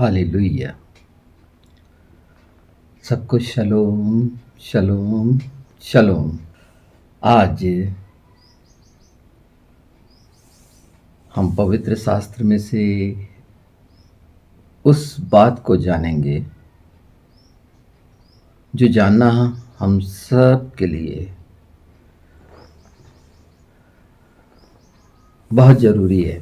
Hallelujah. सबको शलोम शलोम शलोम। आज हम पवित्र शास्त्र में से उस बात को जानेंगे जो जानना हम सब के लिए बहुत ज़रूरी है,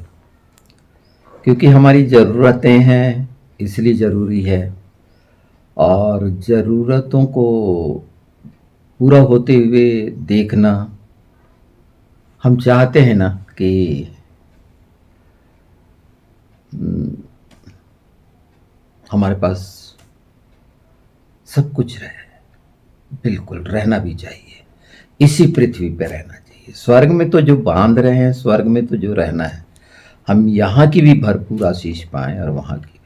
क्योंकि हमारी ज़रूरतें हैं इसलिए ज़रूरी है। और ज़रूरतों को पूरा होते हुए देखना हम चाहते हैं ना कि हमारे पास सब कुछ रहे। बिल्कुल रहना भी चाहिए, इसी पृथ्वी पे रहना चाहिए। स्वर्ग में तो जो बांध रहे हैं, स्वर्ग में तो जो रहना है, हम यहाँ की भी भरपूर आशीष पाएं और वहाँ की भी।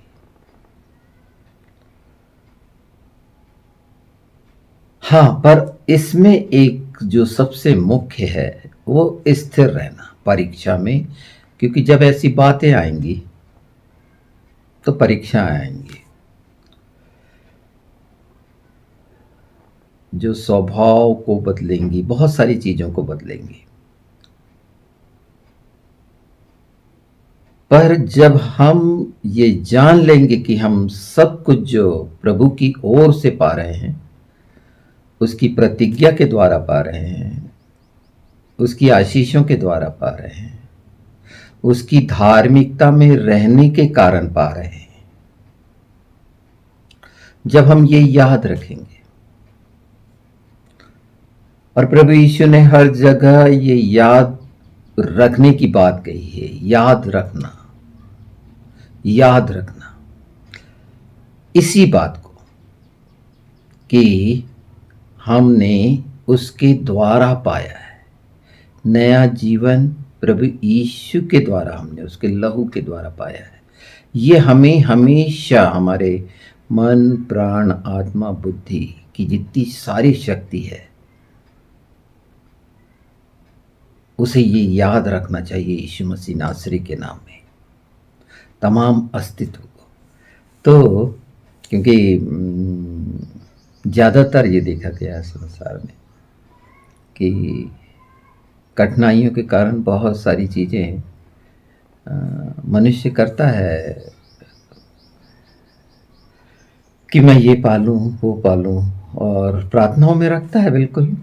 हाँ, पर इसमें एक जो सबसे मुख्य है वो स्थिर रहना परीक्षा में, क्योंकि जब ऐसी बातें आएंगी तो परीक्षा आएंगी। जो स्वभाव को बदलेंगी, बहुत सारी चीज़ों को बदलेंगी। पर जब हम ये जान लेंगे कि हम सब कुछ जो प्रभु की ओर से पा रहे हैं, उसकी प्रतिज्ञा के द्वारा पा रहे हैं, उसकी आशीषों के द्वारा पा रहे हैं, उसकी धार्मिकता में रहने के कारण पा रहे हैं, जब हम ये याद रखेंगे, और प्रभु यीशु ने हर जगह ये याद रखने की बात कही है। याद रखना, याद रखना इसी बात को कि हमने उसके द्वारा पाया है। नया जीवन प्रभु यीशु के द्वारा, हमने उसके लहू के द्वारा पाया है। ये हमें हमेशा हमारे मन, प्राण, आत्मा, बुद्धि की जितनी सारी शक्ति है, उसे ये याद रखना चाहिए यीशु मसीह नासरी के नाम में, तमाम अस्तित्व को। तो क्योंकि ज़्यादातर ये देखा गया है संसार में कि कठिनाइयों के कारण बहुत सारी चीज़ें मनुष्य करता है कि मैं ये पालूं वो पालूं, और प्रार्थनाओं में रखता है बिल्कुल।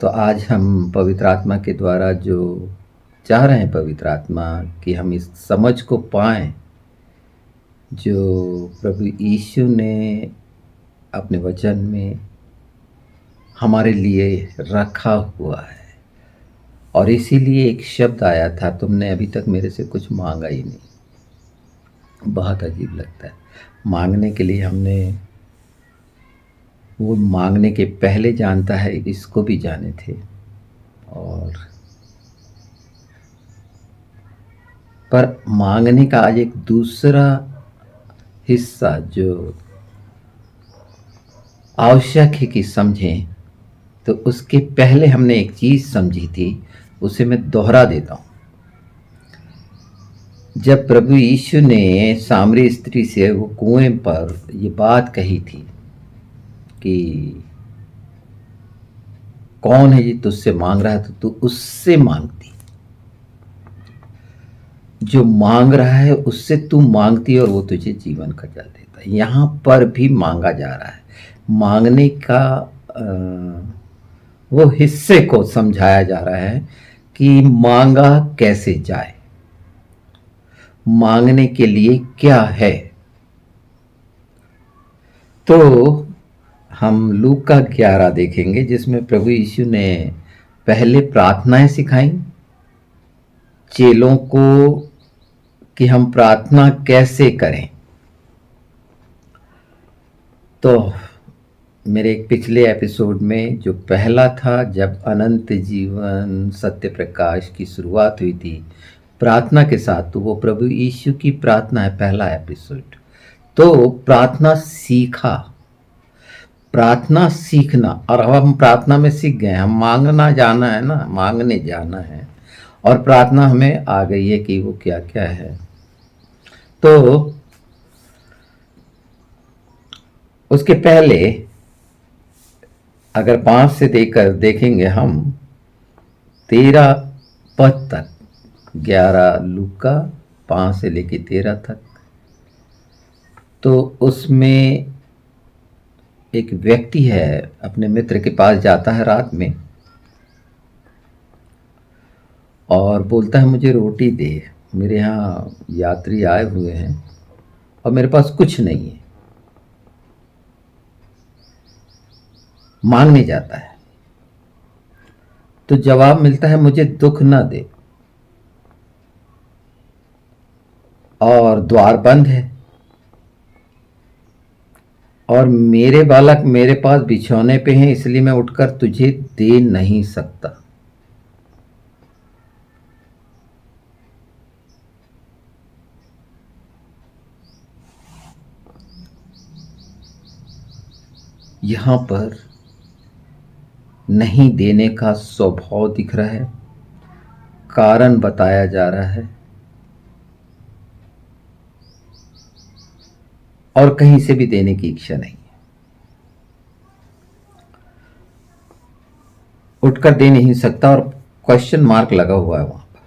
तो आज हम पवित्र आत्मा के द्वारा जो चाह रहे हैं, पवित्र आत्मा कि हम इस समझ को पाएं जो प्रभु यीशु ने अपने वचन में हमारे लिए रखा हुआ है। और इसीलिए एक शब्द आया था, तुमने अभी तक मेरे से कुछ मांगा ही नहीं। बहुत अजीब लगता है। मांगने के लिए हमने, वो मांगने के पहले जानता है, इसको भी जाने थे। और पर मांगने का आज एक दूसरा हिस्सा जो आवश्यक है कि समझें, तो उसके पहले हमने एक चीज़ समझी थी, उसे मैं दोहरा देता हूँ। जब प्रभु यीशु ने सामरी स्त्री से वो कुएं पर ये बात कही थी कि कौन है ये तुझसे मांग रहा है, तो तू उससे मांगती। जो मांग रहा है उससे तू मांगती और वो तुझे जीवन का जल देता है। यहाँ पर भी मांगा जा रहा है। मांगने का वो हिस्से को समझाया जा रहा है कि मांगा कैसे जाए, मांगने के लिए क्या है। तो हम लूका 11 देखेंगे, जिसमें प्रभु यीशु ने पहले प्रार्थनाएं सिखाई चेलों को कि हम प्रार्थना कैसे करें। तो मेरे एक पिछले एपिसोड में जो पहला था, जब अनंत जीवन सत्य प्रकाश की शुरुआत हुई थी प्रार्थना के साथ, तो वो प्रभु यीशु की प्रार्थना है, पहला एपिसोड। तो प्रार्थना सीखा, प्रार्थना सीखना, और अब हम प्रार्थना में सीख गए। हम मांगना जाना है ना, मांगने जाना है, और प्रार्थना हमें आ गई है कि वो क्या क्या है। तो उसके पहले अगर 5 से देकर देखेंगे हम 13 पद तक, 11 लूका 5 से लेके 13 तक, तो उसमें एक व्यक्ति है अपने मित्र के पास जाता है रात में और बोलता है मुझे रोटी दे, मेरे यहाँ यात्री आए हुए हैं और मेरे पास कुछ नहीं है। मांगने जाता है तो जवाब मिलता है मुझे दुख न दे, और द्वार बंद है और मेरे बालक मेरे पास बिछौने पे हैं, इसलिए मैं उठकर तुझे दे नहीं सकता। यहां पर नहीं देने का स्वभाव दिख रहा है, कारण बताया जा रहा है, और कहीं से भी देने की इच्छा नहीं है। उठकर दे नहीं सकता और क्वेश्चन मार्क लगा हुआ है वहां पर।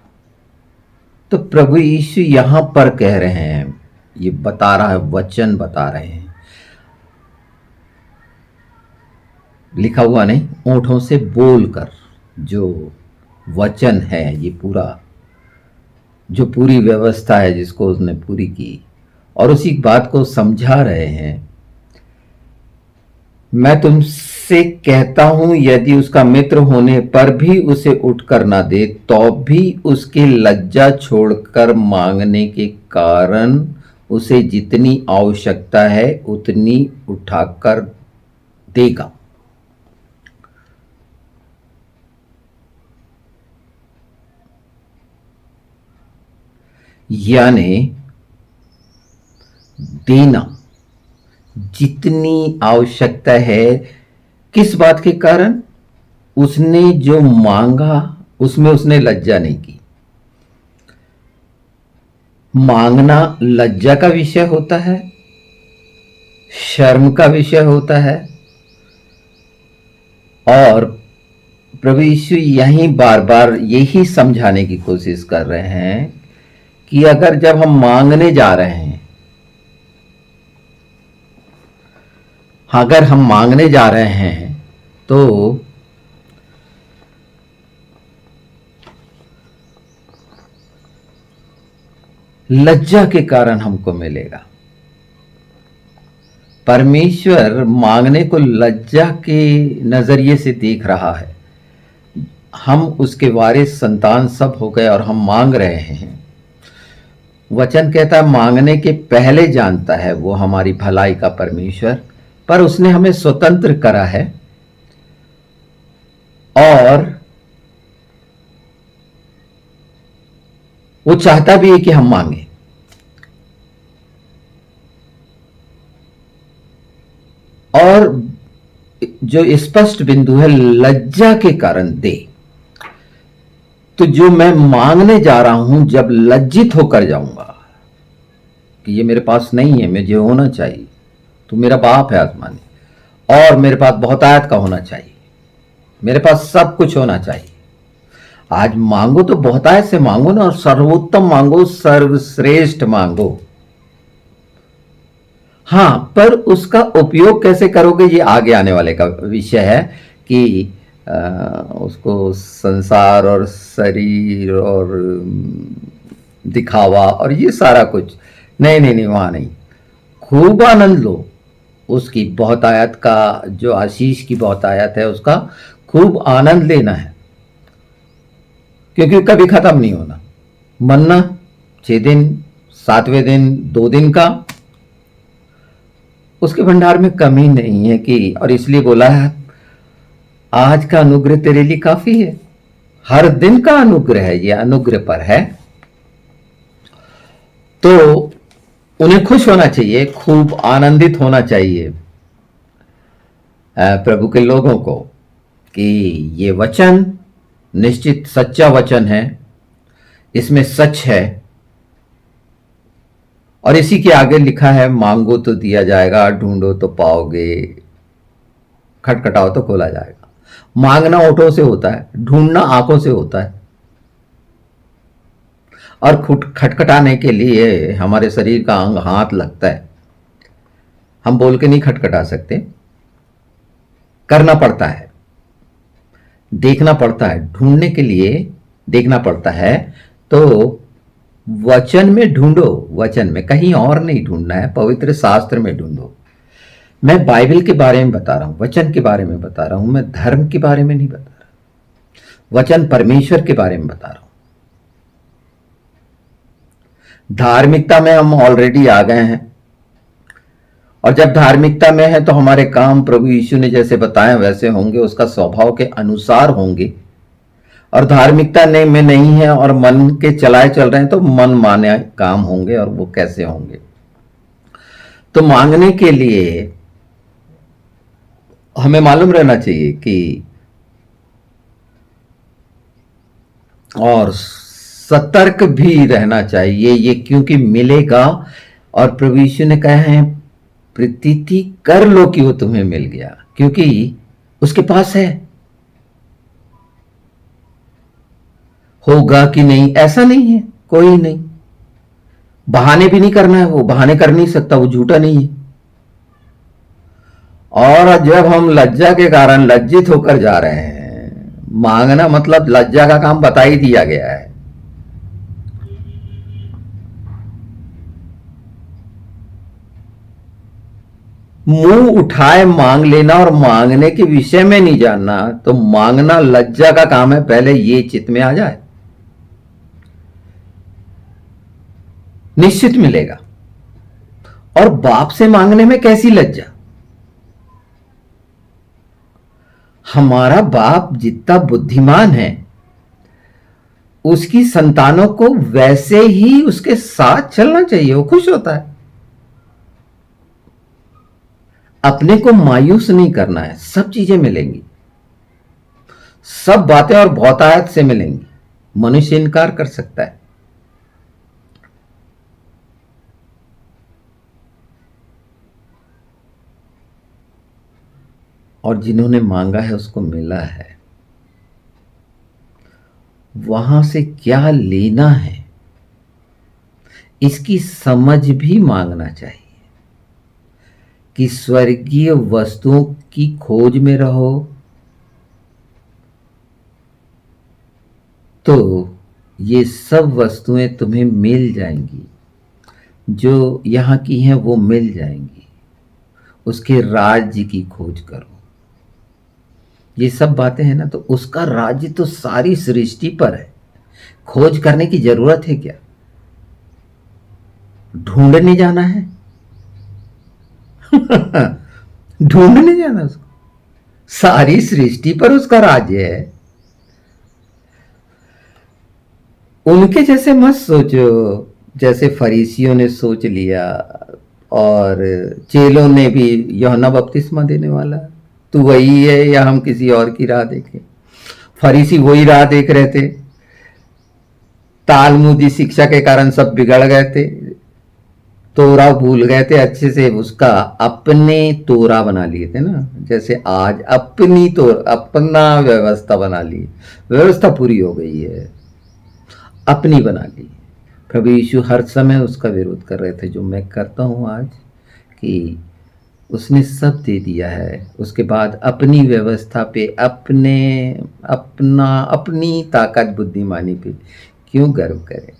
तो प्रभु यीशु यहां पर कह रहे हैं, ये बता रहा है, वचन बता रहे हैं, लिखा हुआ नहीं, ओंठों से बोलकर जो वचन है, ये पूरा जो पूरी व्यवस्था है जिसको उसने पूरी की, और उसी बात को समझा रहे हैं। मैं तुमसे कहता हूं यदि उसका मित्र होने पर भी उसे उठकर ना दे तो भी उसके लज्जा छोड़कर मांगने के कारण उसे जितनी आवश्यकता है उतनी उठाकर देगा। यानी देना जितनी आवश्यकता है, किस बात के कारण? उसने जो मांगा उसमें उसने लज्जा नहीं की। मांगना लज्जा का विषय होता है, शर्म का विषय होता है, और प्रभु यीशु यही बार बार यही समझाने की कोशिश कर रहे हैं कि अगर जब हम मांगने जा रहे हैं, अगर हम मांगने जा रहे हैं तो लज्जा के कारण हमको मिलेगा। परमेश्वर मांगने को लज्जा के नजरिए से देख रहा है। हम उसके वारिस संतान सब हो गए और हम मांग रहे हैं। वचन कहता है मांगने के पहले जानता है वो हमारी भलाई का परमेश्वर, पर उसने हमें स्वतंत्र करा है और वो चाहता भी है कि हम मांगे। और जो स्पष्ट बिंदु है लज्जा के कारण दे, तो जो मैं मांगने जा रहा हूं जब लज्जित होकर जाऊंगा कि ये मेरे पास नहीं है, मुझे होना चाहिए, तो मेरा बाप है आसमानी और मेरे पास बहुतायत का होना चाहिए, मेरे पास सब कुछ होना चाहिए। आज मांगो तो बहुतायत से मांगो ना, और सर्वोत्तम मांगो, सर्वश्रेष्ठ मांगो। हां, पर उसका उपयोग कैसे करोगे ये आगे आने वाले का विषय है कि उसको संसार और शरीर और दिखावा और ये सारा कुछ नहीं नहीं नहीं, वहां नहीं। खूब आनंद लो उसकी बहुतायत का, जो आशीष की बहुतायत है उसका खूब आनंद लेना है, क्योंकि कभी खत्म नहीं होना। मन्ना 6 दिन, 7वें दिन 2 दिन का, उसके भंडार में कमी नहीं है कि, और इसलिए बोला है आज का अनुग्रह तेरे लिए काफी है। हर दिन का अनुग्रह है, ये अनुग्रह पर है। तो उन्हें खुश होना चाहिए, खूब आनंदित होना चाहिए प्रभु के लोगों को कि ये वचन निश्चित सच्चा वचन है इसमें सच है। और इसी के आगे लिखा है, मांगो तो दिया जाएगा, ढूंढो तो पाओगे, खटखटाओ तो खोला जाएगा। मांगना होठों से होता है, ढूंढना आंखों से होता है, और खटखटाने के लिए हमारे शरीर का अंग हाथ लगता है। हम बोल के नहीं खटखटा सकते, करना पड़ता है, देखना पड़ता है। ढूंढने के लिए देखना पड़ता है। तो वचन में ढूंढो, वचन में, कहीं और नहीं ढूंढना है, पवित्र शास्त्र में ढूंढो। मैं बाइबल के बारे में बता रहा हूं, वचन के बारे में बता रहा हूं, मैं धर्म के बारे में नहीं बता रहा। वचन परमेश्वर के बारे में बता रहा हूं। धार्मिकता में हम ऑलरेडी आ गए हैं, और जब धार्मिकता में है तो हमारे काम प्रभु यीशु ने जैसे बताए वैसे होंगे, उसका स्वभाव के अनुसार होंगे। और धार्मिकता में नहीं है और मन के चलाए चल रहे हैं तो मन माने काम होंगे, और वो कैसे होंगे। तो मांगने के लिए हमें मालूम रहना चाहिए कि, और सतर्क भी रहना चाहिए ये, क्योंकि मिलेगा। और प्रभु यीशु ने कहा है, प्रतीति कर लो कि वो तुम्हें मिल गया, क्योंकि उसके पास है। होगा कि नहीं ऐसा नहीं है, कोई नहीं। बहाने भी नहीं करना है, वो बहाने कर नहीं सकता, वो झूठा नहीं है। और जब हम लज्जा के कारण लज्जित होकर जा रहे हैं, मांगना मतलब लज्जा का काम बता ही दिया गया है। मुंह उठाए मांग लेना और मांगने के विषय में नहीं जानना, तो मांगना लज्जा का काम है। पहले ये चित्त में आ जाए, निश्चित मिलेगा। और बाप से मांगने में कैसी लज्जा। हमारा बाप जितना बुद्धिमान है, उसकी संतानों को वैसे ही उसके साथ चलना चाहिए, वो खुश होता है। अपने को मायूस नहीं करना है, सब चीजें मिलेंगी, सब बातें और बहुतायत से मिलेंगी। मनुष्य इनकार कर सकता है। और जिन्होंने मांगा है उसको मिला है। वहां से क्या लेना है इसकी समझ भी मांगना चाहिए, कि स्वर्गीय वस्तुओं की खोज में रहो तो ये सब वस्तुएं तुम्हें मिल जाएंगी, जो यहां की हैं वो मिल जाएंगी। उसके राज्य की खोज करो। ये सब बातें हैं ना, तो उसका राज्य तो सारी सृष्टि पर है। खोज करने की जरूरत है क्या? ढूंढने जाना है। ढूंढने जाना उसको, सारी सृष्टि पर उसका राज्य है। उनके जैसे मत सोचो, जैसे फरीसियों ने सोच लिया और चेलों ने भी, यूहन्ना बपतिस्मा देने वाला तू वही है या हम किसी और की राह देखें। फरीसी वही राह देख रहे थे, तालमुदी शिक्षा के कारण सब बिगड़ गए थे, तोरा भूल गए थे अच्छे से, उसका अपने तोरा बना लिए थे ना। जैसे आज अपनी अपना व्यवस्था बना ली, व्यवस्था पूरी हो गई है, अपनी बना ली। प्रभु यीशु हर समय उसका विरोध कर रहे थे, जो मैं करता हूं आज, कि उसने सब दे दिया है। उसके बाद अपनी व्यवस्था पे, अपनी ताकत बुद्धिमानी पे क्यों गर्व करें।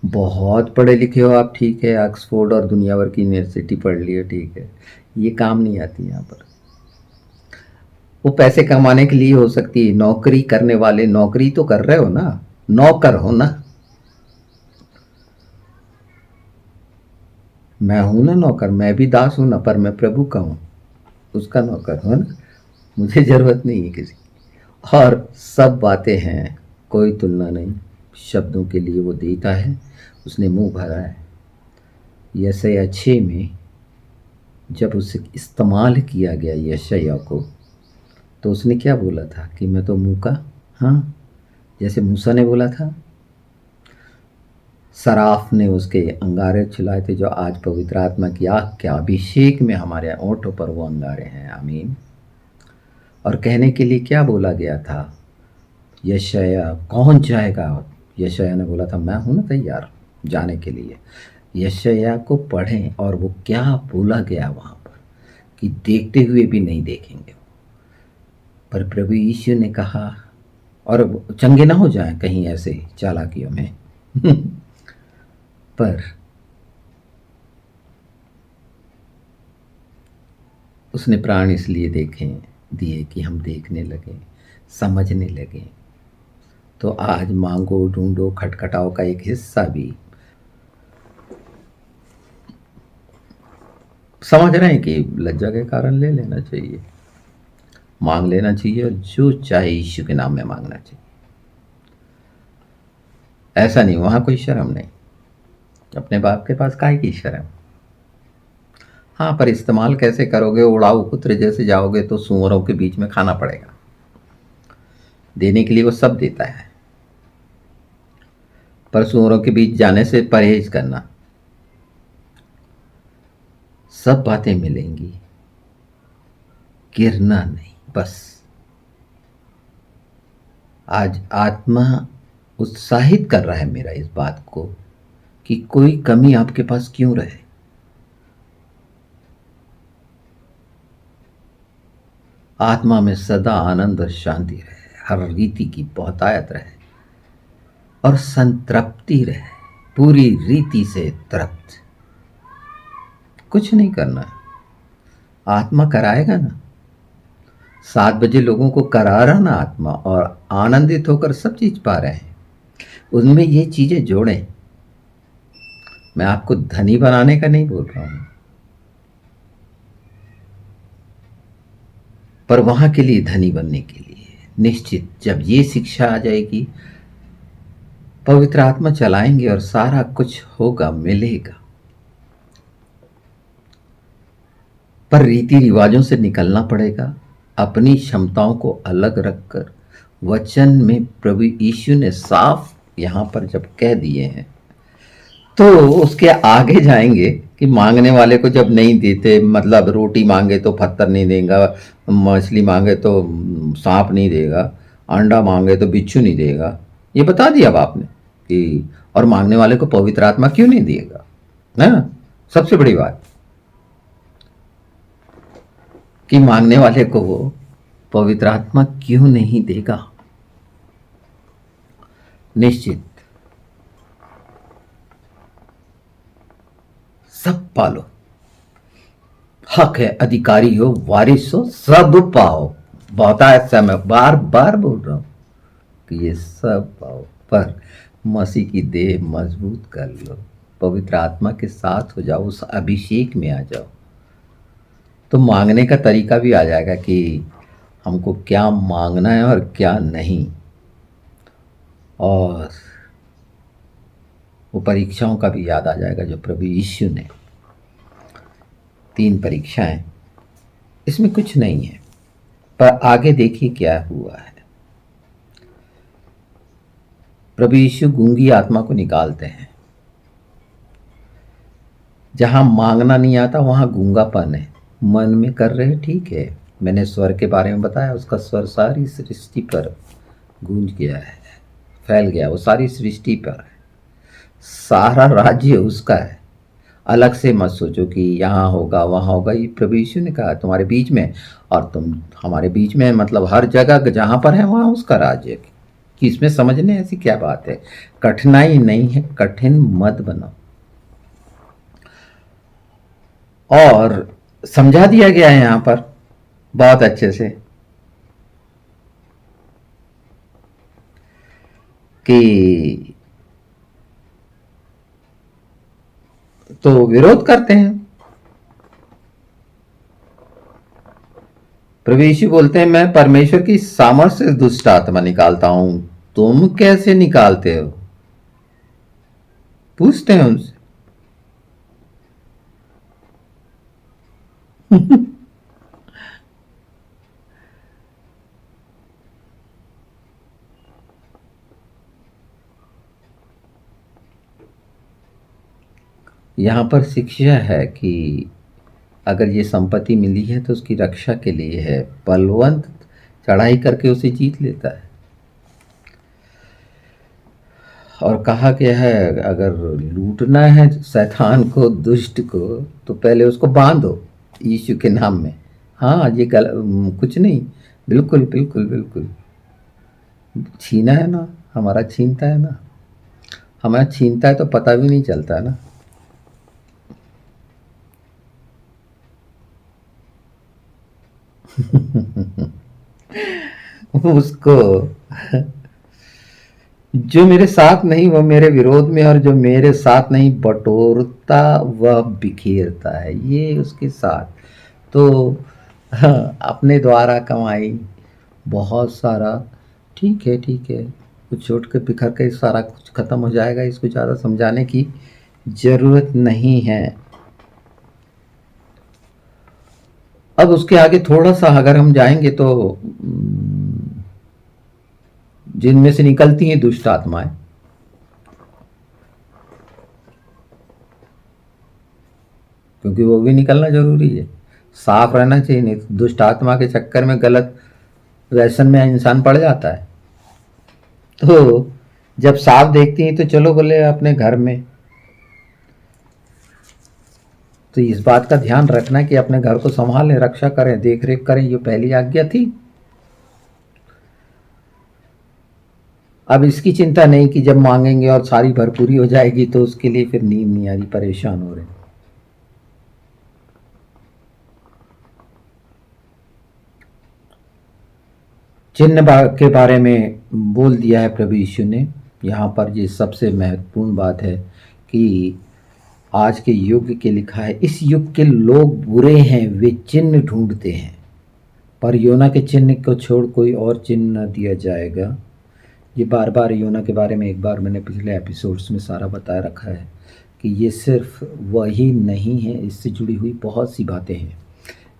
बहुत पढ़े लिखे हो आप, ठीक है, ऑक्सफोर्ड और दुनिया भर की यूनिवर्सिटी पढ़ ली हो, ठीक है, ये काम नहीं आती यहाँ पर। वो पैसे कमाने के लिए हो सकती है। नौकरी करने वाले नौकरी तो कर रहे हो ना, नौकर हो ना। मैं हूं ना नौकर, मैं भी दास हूं ना, पर मैं प्रभु का हूं, उसका नौकर हूं ना। मुझे जरूरत नहीं है किसी की। और सब बातें हैं, कोई तुलना नहीं। शब्दों के लिए वो देता है, उसने मुंह भरा है। यशायाह 6 में जब उसे इस्तेमाल किया गया यशायाह को, तो उसने क्या बोला था कि मैं तो मुंह का, हाँ, जैसे मूसा ने बोला था, सराफ ने उसके अंगारे छिलाए थे, जो आज पवित्र आत्मा की आग के अभिषेक में हमारे ओंठों पर वो अंगारे हैं। आमीन। और कहने के लिए क्या बोला गया था? यशायाह कौन जाएगा? यशायाह ने बोला था, मैं हूं ना तैयार जाने के लिए। यशायाह को पढ़ें और वो क्या बोला गया वहां पर कि देखते हुए भी नहीं देखेंगे। पर प्रभु यीशु ने कहा, और चंगे ना हो जाएं कहीं ऐसे चालाकियों में पर उसने प्राण इसलिए दिए कि हम देखने लगे, समझने लगे। तो आज मांगो, ढूंढो, खटखटाओ का एक हिस्सा भी समझ रहे हैं कि लज्जा के कारण ले लेना चाहिए, मांग लेना चाहिए, और जो चाहे यीशु के नाम में मांगना चाहिए। ऐसा नहीं, वहां कोई शर्म नहीं। अपने बाप के पास काहे की शर्म? हाँ, पर इस्तेमाल कैसे करोगे? उड़ाऊ पुत्र जैसे जाओगे तो सूअरों के बीच में खाना पड़ेगा। देने के लिए वो सब देता है, पर सूअरों के बीच जाने से परहेज करना। सब बातें मिलेंगी, गिरना नहीं बस। आज आत्मा उत्साहित कर रहा है मेरा इस बात को कि कोई कमी आपके पास क्यों रहे। आत्मा में सदा आनंद और शांति रहे, हर रीति की बहुतायत रहे और संतृप्ति रहे, पूरी रीति से तृप्त। कुछ नहीं करना है, आत्मा कराएगा ना। 7 बजे लोगों को करा रहा ना आत्मा, और आनंदित होकर सब चीज पा रहे हैं। उनमें ये चीजें जोड़ें। मैं आपको धनी बनाने का नहीं बोल रहा हूं, पर वहां के लिए धनी बनने के लिए निश्चित जब ये शिक्षा आ जाएगी, पवित्र आत्मा चलाएंगे और सारा कुछ होगा, मिलेगा। पर रीति रिवाजों से निकलना पड़ेगा, अपनी क्षमताओं को अलग रखकर। वचन में प्रभु यीशु ने साफ यहां पर जब कह दिए हैं, तो उसके आगे जाएंगे कि मांगने वाले को जब नहीं देते, मतलब रोटी मांगे तो पत्थर नहीं देगा, मछली मांगे तो सांप नहीं देगा, अंडा मांगे तो बिच्छू नहीं देगा, ये बता दिया अब आपने कि। और मांगने वाले को पवित्र आत्मा क्यों नहीं देगा, है ना? सबसे बड़ी बात कि मांगने वाले को वो पवित्र आत्मा क्यों नहीं देगा। निश्चित सब पालो, हक है, अधिकारी हो, वारिस हो, सब पाओ। बहुत से मैं बार बार बोल रहा हूं कि ये सब पाओ, पर मसीह की देह मजबूत कर लो, पवित्र आत्मा के साथ हो जाओ, उस अभिषेक में आ जाओ। तो मांगने का तरीका भी आ जाएगा कि हमको क्या मांगना है और क्या नहीं। और वो परीक्षाओं का भी याद आ जाएगा जो प्रभु यीशु ने, 3 परीक्षाएं, इसमें कुछ नहीं है। पर आगे देखिए क्या हुआ है। प्रभु यीशु गूंगी आत्मा को निकालते हैं। जहां मांगना नहीं आता वहां गूंगापन है। मन में कर रहे ठीक है, मैंने स्वर के बारे में बताया, उसका स्वर सारी सृष्टि पर गूंज गया है, फैल गया, वो सारी सृष्टि पर है, सारा राज्य उसका है। अलग से मत सोचो कि यहाँ होगा वहाँ होगा। ये प्रभु यीशु ने कहा तुम्हारे बीच में, और तुम हमारे बीच में, मतलब हर जगह जहाँ पर है वहाँ उसका राज्य है। कि इसमें समझने ऐसी क्या बात है? कठिनाई नहीं है, कठिन मत बनो। और समझा दिया गया है यहाँ पर बहुत अच्छे से कि तो विरोध करते हैं। प्रभु यीशु बोलते हैं, मैं परमेश्वर की सामर्थ्य से दुष्ट आत्मा निकालता हूं, तुम कैसे निकालते हो? पूछते हैं उनसे। यहाँ पर शिक्षा है कि अगर ये संपत्ति मिली है तो उसकी रक्षा के लिए है। बलवंत चढ़ाई करके उसे जीत लेता है। और कहा गया है अगर लूटना है शैतान को, दुष्ट को, तो पहले उसको बांधो यीशु के नाम में। हाँ, ये कुछ नहीं, बिल्कुल बिल्कुल बिल्कुल। छीना है ना, हमारा छीनता है ना, हमारा छीनता है तो पता भी नहीं चलता ना। उसको जो मेरे साथ नहीं वह मेरे विरोध में, और जो मेरे साथ नहीं बटोरता वह बिखेरता है। ये उसके साथ तो हाँ, अपने द्वारा कमाई बहुत सारा, ठीक है ठीक है, कुछ छोट के बिखर के सारा कुछ खत्म हो जाएगा। इसको ज़्यादा समझाने की ज़रूरत नहीं है। अब उसके आगे थोड़ा सा अगर हम जाएंगे तो जिनमें से निकलती हैं दुष्ट आत्माएं, क्योंकि वो भी निकलना जरूरी है, साफ रहना चाहिए, नहीं तो दुष्ट आत्मा के चक्कर में गलत व्यसन में इंसान पड़ जाता है। तो जब साफ देखती हैं तो चलो बोले अपने घर में, तो इस बात का ध्यान रखना कि अपने घर को संभालें, रक्षा करें, देख रेख करें, ये पहली आज्ञा थी। अब इसकी चिंता नहीं कि जब मांगेंगे और सारी भरपूरी हो जाएगी तो उसके लिए फिर नींद नहीं आ रही, परेशान हो रहे। चिन्ह के बारे में बोल दिया है प्रभु यीशु ने। यहाँ पर ये सबसे महत्वपूर्ण बात है कि आज के युग के लिखा है, इस युग के लोग बुरे हैं, वे चिन्ह ढूंढते हैं, पर योना के चिन्ह को छोड़ कोई और चिन्ह न दिया जाएगा। ये बार बार योना के बारे में एक बार मैंने पिछले एपिसोड्स में सारा बताया रखा है कि ये सिर्फ वही नहीं है, इससे जुड़ी हुई बहुत सी बातें हैं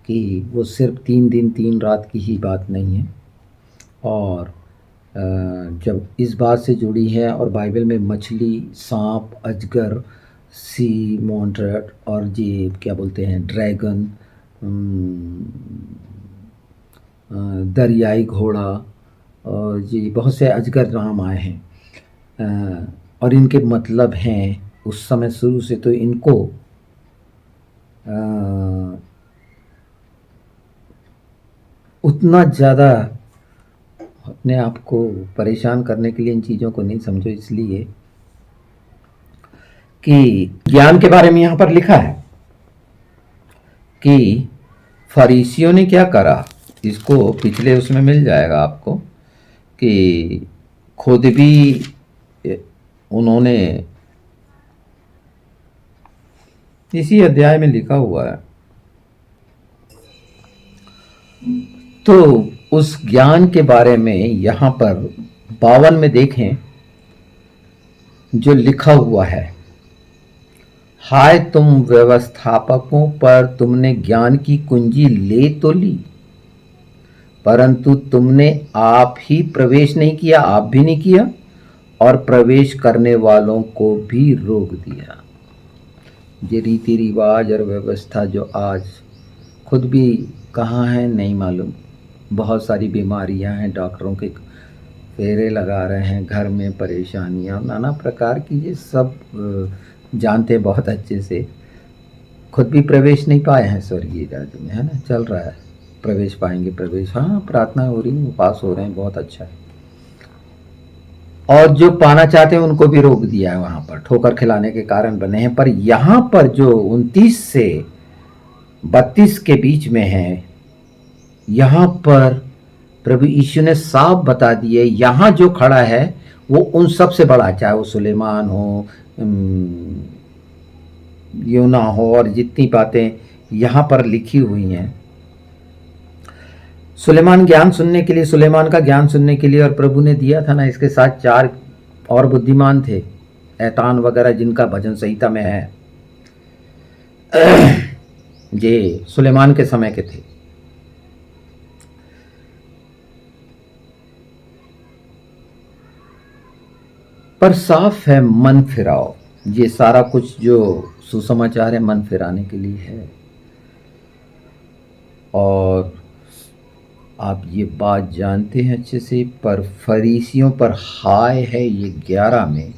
कि वो सिर्फ 3 दिन 3 रात की ही बात नहीं है। और जब इस बात से जुड़ी है, और बाइबल में मछली, सांप, अजगर, सी मॉन्स्टर, और ये क्या बोलते हैं ड्रैगन, दरियाई घोड़ा, और ये बहुत से अजगर नाम आए हैं। और इनके मतलब हैं उस समय शुरू से तो इनको उतना ज़्यादा अपने आप को परेशान करने के लिए इन चीज़ों को नहीं समझो, इसलिए कि ज्ञान के बारे में यहाँ पर लिखा है कि फरीसियों ने क्या करा। इसको पिछले उसमें मिल जाएगा आपको कि खुद भी उन्होंने इसी अध्याय में लिखा हुआ है, तो उस ज्ञान के बारे में यहाँ पर 52 में देखें जो लिखा हुआ है, हाय तुम व्यवस्थापकों पर, तुमने ज्ञान की कुंजी ले तो ली, परंतु तुमने आप ही प्रवेश नहीं किया, आप भी नहीं किया, और प्रवेश करने वालों को भी रोक दिया। ये रीति रिवाज और व्यवस्था जो आज खुद भी कहाँ है नहीं मालूम, बहुत सारी बीमारियां हैं, डॉक्टरों के फेरे लगा रहे हैं, घर में परेशानियां, नाना प्रकार की, ये सब जानते हैं बहुत अच्छे से। खुद भी प्रवेश नहीं पाए हैं स्वर्गीय राज्य में, है ना, चल रहा है, प्रवेश पाएंगे, प्रवेश, हाँ, प्रार्थना हो रही है, उपास हो रहे हैं, बहुत अच्छा है। और जो पाना चाहते हैं उनको भी रोक दिया है, वहां पर ठोकर खिलाने के कारण बने हैं। पर यहाँ पर जो 29 से 32 के बीच में है, यहाँ पर प्रभु यीशु ने साफ बता दिए, यहाँ जो खड़ा है वो उन सब से बड़ा, चाहे वो सुलेमान हो, योना हो, और जितनी बातें यहाँ पर लिखी हुई हैं। सुलेमान ज्ञान सुनने के लिए, सुलेमान का ज्ञान सुनने के लिए, और प्रभु ने दिया था ना, इसके साथ 4 और बुद्धिमान थे, ऐतान वगैरह, जिनका भजन संहिता में है, ये सुलेमान के समय के थे। पर साफ है, मन फिराओ, ये सारा कुछ जो सुसमाचार है मन फिराने के लिए है। और आप ये बात जानते हैं अच्छे से, पर फरीसियों पर हाय है ये 11 में।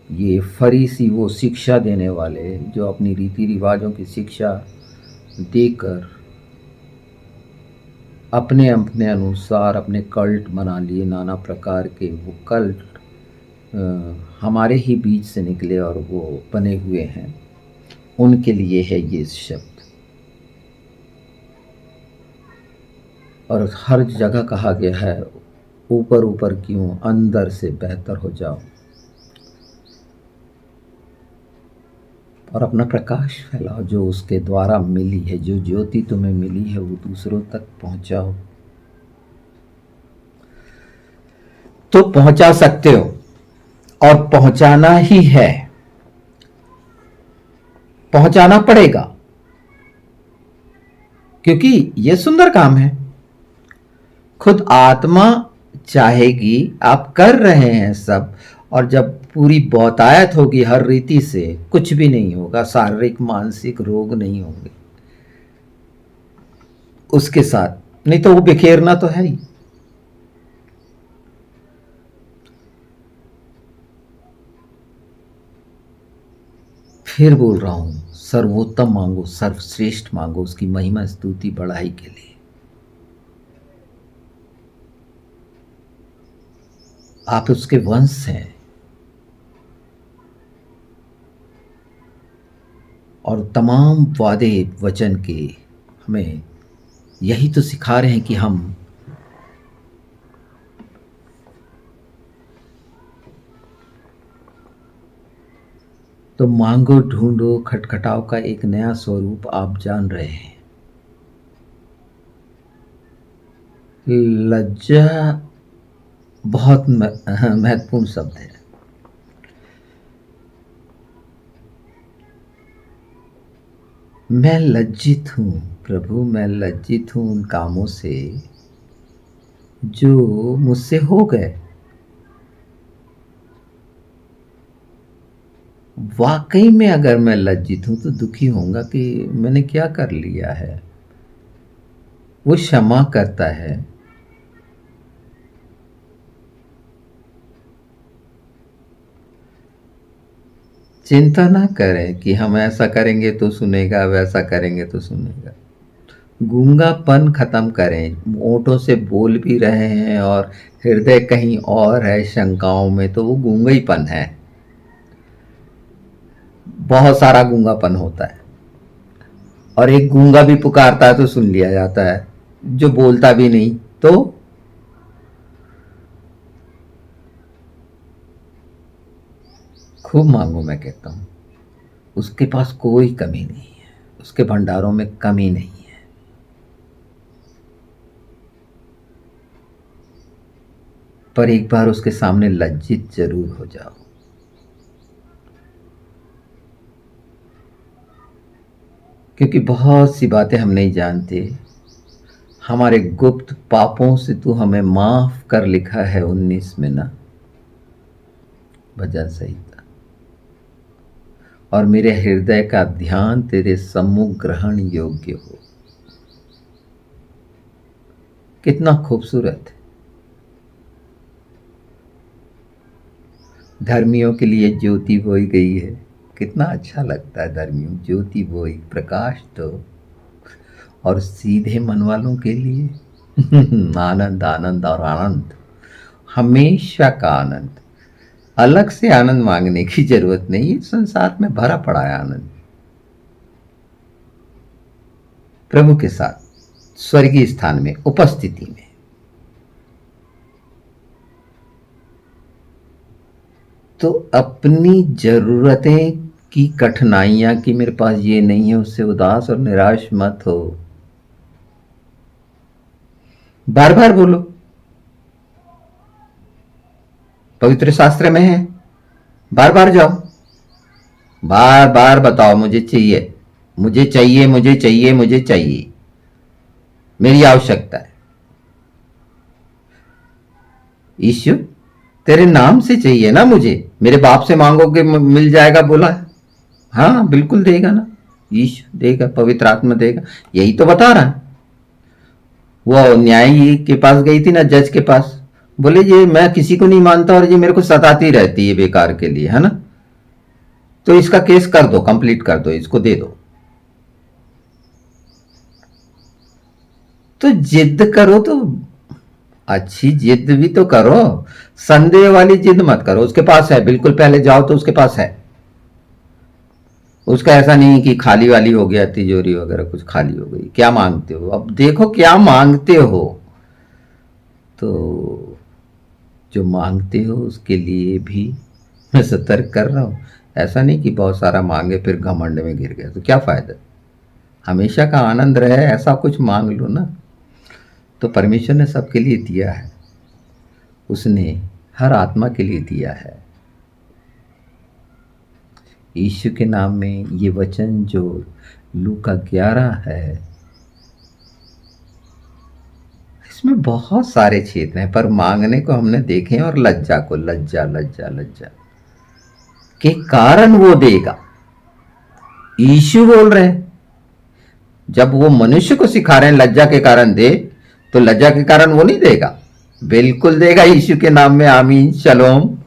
ये फरीसी वो शिक्षा देने वाले जो अपनी रीति रिवाजों की शिक्षा देकर अपने अपने अनुसार अपने कल्ट बना लिए, नाना प्रकार के वो कल्ट हमारे ही बीच से निकले और वो बने हुए हैं, उनके लिए है ये शब्द। और हर जगह कहा गया है ऊपर ऊपर क्यों, अंदर से बेहतर हो जाओ और अपना प्रकाश फैलाओ जो उसके द्वारा मिली है। जो ज्योति तुम्हें मिली है वो दूसरों तक पहुंचाओ। तो पहुंचा सकते हो और पहुंचाना ही है, पहुंचाना पड़ेगा, क्योंकि यह सुंदर काम है। खुद आत्मा चाहेगी, आप कर रहे हैं सब, और जब पूरी बहुतायत होगी हर रीति से, कुछ भी नहीं होगा, शारीरिक मानसिक रोग नहीं होंगे उसके साथ, नहीं तो वो बिखेरना तो है ही। फिर बोल रहा हूं, सर्वोत्तम मांगो, सर्वश्रेष्ठ मांगो, उसकी महिमा स्तुति बढ़ाई के लिए। आप उसके वंश हैं और तमाम वादे वचन के हमें यही तो सिखा रहे हैं कि हम तो मांगो, ढूंढो, खटखटाओ का एक नया स्वरूप आप जान रहे हैं। लज्जा बहुत महत्वपूर्ण शब्द है। मैं लज्जित हूं प्रभु, मैं लज्जित हूं उन कामों से जो मुझसे हो गए। वाकई में अगर मैं लज्जित हूं तो दुखी होऊंगा कि मैंने क्या कर लिया है। वो क्षमा करता है। चिंता ना करें कि हम ऐसा करेंगे तो सुनेगा, वैसा करेंगे तो सुनेगा। गूंगापन खत्म करें। ओंठों से बोल भी रहे हैं और हृदय कहीं और है, शंकाओं में, तो वो गूंगाईपन है। बहुत सारा गूंगापन होता है, और एक गूंगा भी पुकारता है तो सुन लिया जाता है, जो बोलता भी नहीं तो। खूब मांगो, मैं कहता हूं, उसके पास कोई कमी नहीं है, उसके भंडारों में कमी नहीं है। पर एक बार उसके सामने लज्जित जरूर हो जाओ। क्योंकि बहुत सी बातें हम नहीं जानते। हमारे गुप्त पापों से तू हमें माफ कर, लिखा है 19 में ना, भजन संहिता। और मेरे हृदय का ध्यान तेरे सम्मुख ग्रहण योग्य हो। कितना खूबसूरत है। धर्मियों के लिए ज्योति बोई गई है। कितना अच्छा लगता है, धर्मियों ज्योति बोई, प्रकाश दो। और सीधे मन वालों के लिए आनंद, आनंद और आनंद, हमेशा का आनंद। अलग से आनंद मांगने की जरूरत नहीं, इस संसार में भरा पड़ा है आनंद। प्रभु के साथ स्वर्गीय स्थान में, उपस्थिति में। तो अपनी जरूरतें की कठिनाइयां कि मेरे पास ये नहीं है, उससे उदास और निराश मत हो। बार बार बोलो, पवित्र शास्त्र में है। बार बार जाओ, बार बार बताओ, मुझे चाहिए, मुझे चाहिए, मुझे चाहिए, मुझे चाहिए, मेरी आवश्यकता है। यीशु, तेरे नाम से चाहिए ना मुझे, मेरे बाप से मांगोगे मिल जाएगा बोला है। हाँ बिल्कुल देगा ना, ईश्वर देगा, पवित्र आत्मा देगा, यही तो बता रहा है। वो न्यायी के पास गई थी ना, जज के पास, बोले ये मैं किसी को नहीं मानता और ये मेरे को सताती रहती है बेकार के लिए, है ना, तो इसका केस कर दो, कंप्लीट कर दो, इसको दे दो। तो जिद करो तो अच्छी जिद भी तो करो, संदेह वाली जिद मत करो। उसके पास है, बिल्कुल पहले जाओ तो उसके पास है। उसका ऐसा नहीं कि खाली वाली हो गया, तिजोरी वगैरह कुछ खाली हो गई। क्या मांगते हो, अब देखो क्या मांगते हो। तो जो मांगते हो उसके लिए भी मैं सतर्क कर रहा हूं। ऐसा नहीं कि बहुत सारा मांगे फिर घमंड में गिर गया, तो क्या फायदा। हमेशा का आनंद रहे ऐसा कुछ मांग लो ना। तो परमेश्वर ने सबके लिए दिया है, उसने हर आत्मा के लिए दिया है। यीशु के नाम में ये वचन जो लूका 11 है, इसमें बहुत सारे क्षेत्र हैं, पर मांगने को हमने देखे और लज्जा को, लज्जा लज्जा लज्जा के कारण वो देगा। यीशु बोल रहे हैं, जब वो मनुष्य को सिखा रहे हैं लज्जा के कारण दे, तो लज्जा के कारण वो नहीं देगा, बिल्कुल देगा। यीशु के नाम में आमीन, शलोम।